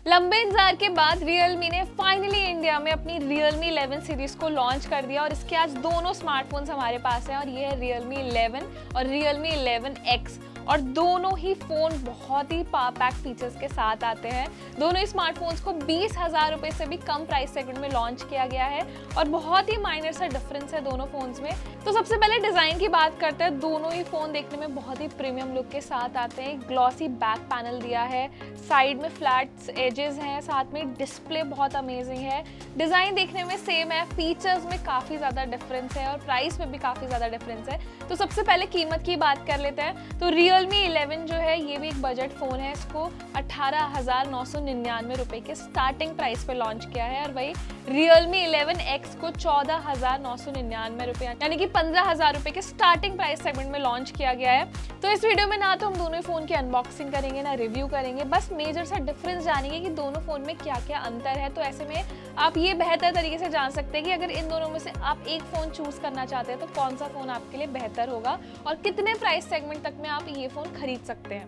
लंबे इंतजार के बाद Realme ने फाइनली इंडिया में अपनी Realme 11 सीरीज को लॉन्च कर दिया और इसके आज दोनों स्मार्टफोन्स हमारे पास हैं और ये है Realme 11 और Realme 11X और दोनों ही फ़ोन बहुत ही पावर पैक फीचर्स के साथ आते हैं। दोनों ही स्मार्टफोन्स को 20,000 रुपये से भी कम प्राइस सेगमेंट में लॉन्च किया गया है और बहुत ही माइनर सा डिफरेंस है दोनों फ़ोन्स में। तो सबसे पहले डिज़ाइन की बात करते हैं। दोनों ही फ़ोन देखने में बहुत ही प्रीमियम लुक के साथ आते हैं। ग्लॉसी बैक पैनल दिया है, साइड में फ्लैट एजेस हैं, साथ में डिस्प्ले बहुत अमेजिंग है। डिज़ाइन देखने में सेम है, फीचर्स में काफ़ी ज़्यादा डिफरेंस है और प्राइस में भी काफ़ी ज़्यादा डिफरेंस है। तो सबसे पहले कीमत की बात कर लेते हैं। तो Realme 11 जो है ये भी एक बजट फ़ोन है। इसको 18,999 रुपये के स्टार्टिंग प्राइस पे लॉन्च किया है और वही Realme 11X को 14,999 रुपये यानी कि 15,000 रुपये के स्टार्टिंग प्राइस सेगमेंट में लॉन्च किया गया है। तो इस वीडियो में ना तो हम दोनों फ़ोन की अनबॉक्सिंग करेंगे ना रिव्यू करेंगे, बस मेजर सा डिफरेंस जानेंगे कि दोनों फ़ोन में क्या क्या अंतर है। तो ऐसे में आप ये बेहतर तरीके से जान सकते हैं कि अगर इन दोनों में से आप एक फ़ोन चूज़ करना चाहते हैं तो कौन सा फ़ोन आपके लिए बेहतर होगा और कितने प्राइस सेगमेंट तक में आप ये फ़ोन खरीद सकते हैं।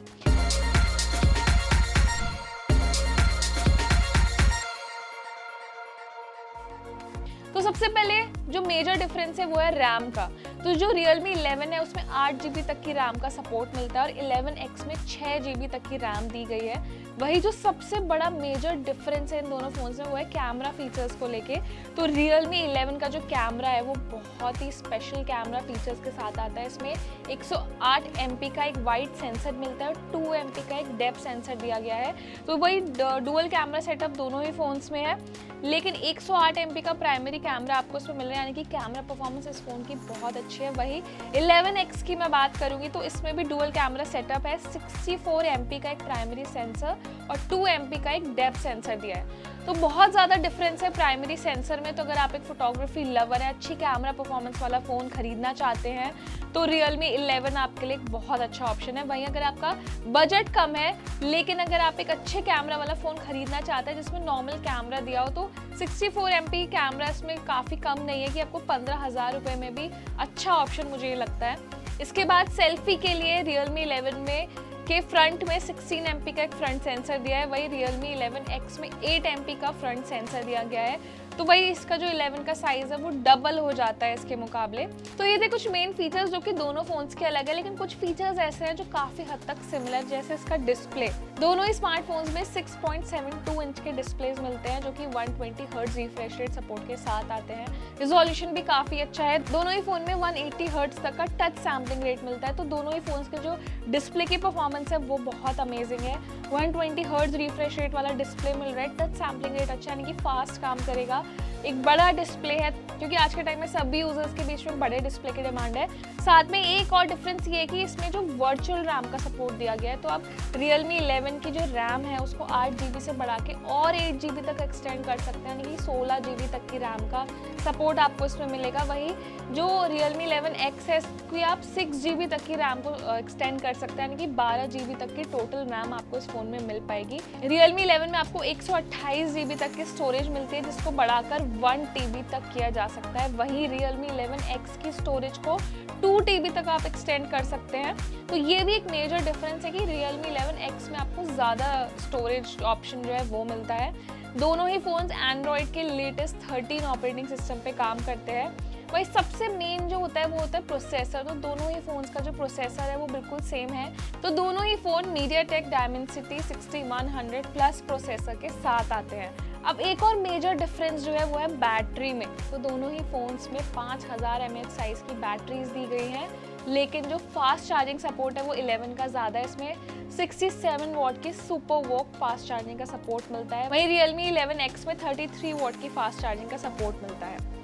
तो सबसे पहले जो मेजर डिफरेंस है वो है रैम का। तो जो Realme 11 है उसमें 8 GB तक की रैम का सपोर्ट मिलता है और 11X में 6 GB तक की रैम दी गई है। वही जो सबसे बड़ा मेजर डिफरेंस है इन दोनों फ़ोन्स में वो है कैमरा फीचर्स को लेके। तो Realme 11 का जो कैमरा है वो बहुत ही स्पेशल कैमरा फीचर्स के साथ आता है। इसमें 108 MP का एक वाइड सेंसर मिलता है और 2 MP का एक डेप्थ सेंसर दिया गया है। तो वही डुअल कैमरा सेटअप दोनों ही फ़ोन्स में है, लेकिन 108 MP का प्राइमरी कैमरा आपको इसमें मिल रहा है, यानी कि कैमरा परफॉर्मेंस इस फ़ोन की बहुत अच्छी है। वही 11X की मैं बात करूंगी तो इसमें भी डुअल कैमरा सेटअप है। 64 MP का एक प्राइमरी सेंसर और 2 MP का एक डेप्थ सेंसर दिया है। तो बहुत ज़्यादा डिफरेंस है प्राइमरी सेंसर में। तो अगर आप एक फोटोग्राफी लवर है, अच्छी कैमरा परफॉर्मेंस वाला फ़ोन खरीदना चाहते हैं तो Realme 11 आपके लिए एक बहुत अच्छा ऑप्शन है। वहीं अगर आपका बजट कम है लेकिन अगर आप एक अच्छे कैमरा वाला फ़ोन खरीदना चाहते हैं जिसमें नॉर्मल कैमरा दिया हो तो 64 MP कैमरा इसमें काफ़ी कम नहीं है कि आपको 15,000 रुपये में भी अच्छा ऑप्शन मुझे ये लगता है। इसके बाद सेल्फी के लिए Realme 11 में के फ्रंट में 16 MP का एक फ्रंट सेंसर दिया है। वही Realme 11X में 8 MP का फ्रंट सेंसर दिया गया है। तो वही इसका जो 11 का साइज़ है वो डबल हो जाता है इसके मुकाबले। तो ये थे कुछ मेन फीचर्स जो कि दोनों फ़ोन्स के अलग है, लेकिन कुछ फीचर्स ऐसे हैं जो काफ़ी हद तक सिमिलर, जैसे इसका डिस्प्ले। दोनों ही स्मार्टफोन्स में 6.72 इंच के डिस्प्लेज मिलते हैं जो कि 120 हर्ट्ज रिफ्रेश रेट सपोर्ट के साथ आते हैं। रिजोल्यूशन भी काफ़ी अच्छा है। दोनों ही फ़ोन में 180 हर्ट्ज तक का टच सैम्पलिंग रेट मिलता है। तो दोनों ही फ़ोन्स के जो डिस्प्ले की परफॉर्मेंस है वो बहुत अमेजिंग है। 120 हर्ट्ज रिफ्रेश रेट वाला डिस्प्ले मिल रहा है, टच सैम्पलिंग रेट अच्छा यानी कि फास्ट काम करेगा। एक बड़ा डिस्प्ले है क्योंकि आज के टाइम में सभी यूजर्स के बीच में बड़े डिस्प्ले की डिमांड है। साथ में एक और डिफरेंस ये है कि इसमें जो वर्चुअल रैम का सपोर्ट दिया गया है, तो आप Realme 11 की जो रैम है उसको 8 GB से बढ़ा के और 8 GB तक एक्सटेंड कर सकते हैं, यानी कि 16 GB तक की रैम का सपोर्ट आपको इसमें मिलेगा। वही जो Realme 11X है इसकी आप 6 GB तक की रैम को एक्सटेंड कर सकते हैं, यानी कि 12 GB तक की टोटल रैम आपको इस फ़ोन में मिल पाएगी। Realme 11 में आपको 128 GB तक की स्टोरेज मिलती है जिसको बढ़ाकर 1 TB तक किया जा सकता है। वहीं Realme 11X की स्टोरेज को 2 TB तक आप एक्सटेंड कर सकते हैं। तो ये भी एक मेजर डिफरेंस है कि Realme 11X में आपको ज़्यादा स्टोरेज ऑप्शन जो है वो मिलता है। दोनों ही फ़ोन्स एंड्रॉयड के लेटेस्ट 13 ऑपरेटिंग सिस्टम पे काम करते हैं। वही सबसे मेन जो होता है वो होता है प्रोसेसर। तो दोनों ही फ़ोन्स का जो प्रोसेसर है वो बिल्कुल सेम है। तो दोनों ही phone MediaTek Dimensity 6100 plus processor के साथ आते हैं। अब एक और मेजर डिफरेंस जो है वो है बैटरी में। तो दोनों ही फ़ोन्स में 5000 mAh साइज़ की बैटरीज दी गई हैं, लेकिन जो फास्ट चार्जिंग सपोर्ट है वो 11 का ज़्यादा है। इसमें 67 वॉट की सुपर वॉक फास्ट चार्जिंग का सपोर्ट मिलता है। वहीं Realme 11X में 33 वॉट की फास्ट चार्जिंग का सपोर्ट मिलता है।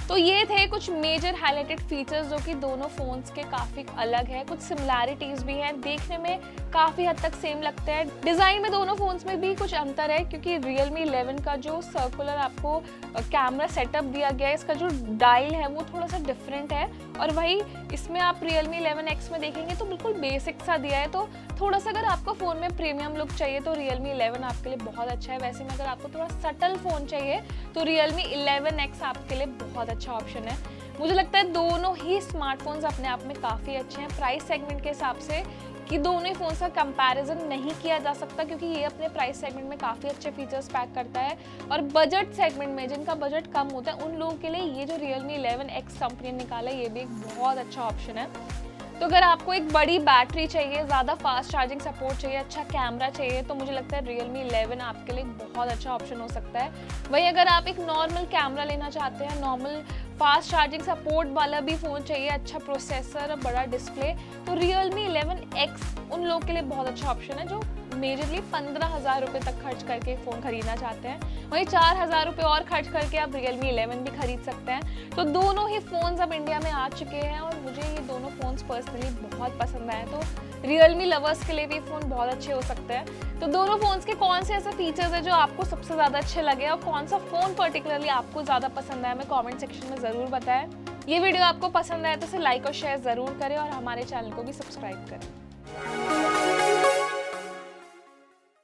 तो ये थे कुछ मेजर हाईलाइटेड फीचर्स जो कि दोनों फ़ोन्स के काफ़ी अलग है। कुछ सिमिलैरिटीज़ भी हैं, देखने में काफ़ी हद तक सेम लगते हैं। डिज़ाइन में दोनों फ़ोन्स में भी कुछ अंतर है क्योंकि Realme 11 का जो सर्कुलर आपको कैमरा सेटअप दिया गया है, इसका जो डायल है वो थोड़ा सा डिफरेंट है और वही इसमें आप Realme 11X में देखेंगे तो बिल्कुल बेसिक सा दिया है। तो थोड़ा सा अगर आपको फ़ोन में प्रीमियम लुक चाहिए तो Realme 11 आपके लिए बहुत अच्छा है। वैसे में अगर आपको थोड़ा सटल फ़ोन चाहिए तो Realme 11X आपके लिए बहुत अच्छा ऑप्शन है। मुझे लगता है दोनों ही स्मार्टफोन्स अपने आप में काफ़ी अच्छे हैं। प्राइस सेगमेंट के हिसाब से कि दोनों ही फ़ोन्स का कंपैरिजन नहीं किया जा सकता, क्योंकि ये अपने प्राइस सेगमेंट में काफ़ी अच्छे फीचर्स पैक करता है और बजट सेगमेंट में जिनका बजट कम होता है उन लोगों के लिए ये जो Realme 11X कंपनी ने निकाला है ये भी एक बहुत अच्छा ऑप्शन है। तो अगर आपको एक बड़ी बैटरी चाहिए, ज़्यादा फास्ट चार्जिंग सपोर्ट चाहिए, अच्छा कैमरा चाहिए, तो मुझे लगता है Realme 11 आपके लिए बहुत अच्छा ऑप्शन हो सकता है। वहीं अगर आप एक नॉर्मल कैमरा लेना चाहते हैं, नॉर्मल फास्ट चार्जिंग सपोर्ट वाला भी फ़ोन चाहिए, अच्छा प्रोसेसर और बड़ा डिस्प्ले, तो Realme 11X उन लोगों के लिए बहुत अच्छा ऑप्शन है जो मेजरली 15,000 रुपये तक खर्च करके फ़ोन खरीदना चाहते हैं। वहीं 4,000 रुपये और खर्च करके आप Realme 11 भी खरीद सकते हैं। तो दोनों ही फ़ोन्स अब इंडिया में आ चुके हैं और मुझे ये दोनों फ़ोन्स पर्सनली बहुत पसंद आए, तो Realme लवर्स के लिए भी फ़ोन बहुत अच्छे हो सकते हैं। तो दोनों फ़ोन्स के कौन से ऐसे फीचर्स हैं जो आपको सबसे ज़्यादा अच्छे लगे और कौन सा फ़ोन पर्टिकुलरली आपको ज़्यादा पसंद आया, हमें कमेंट सेक्शन में ज़रूर बताएं। ये वीडियो आपको पसंद आया तो इसे लाइक और शेयर ज़रूर करें और हमारे चैनल को भी सब्सक्राइब करें।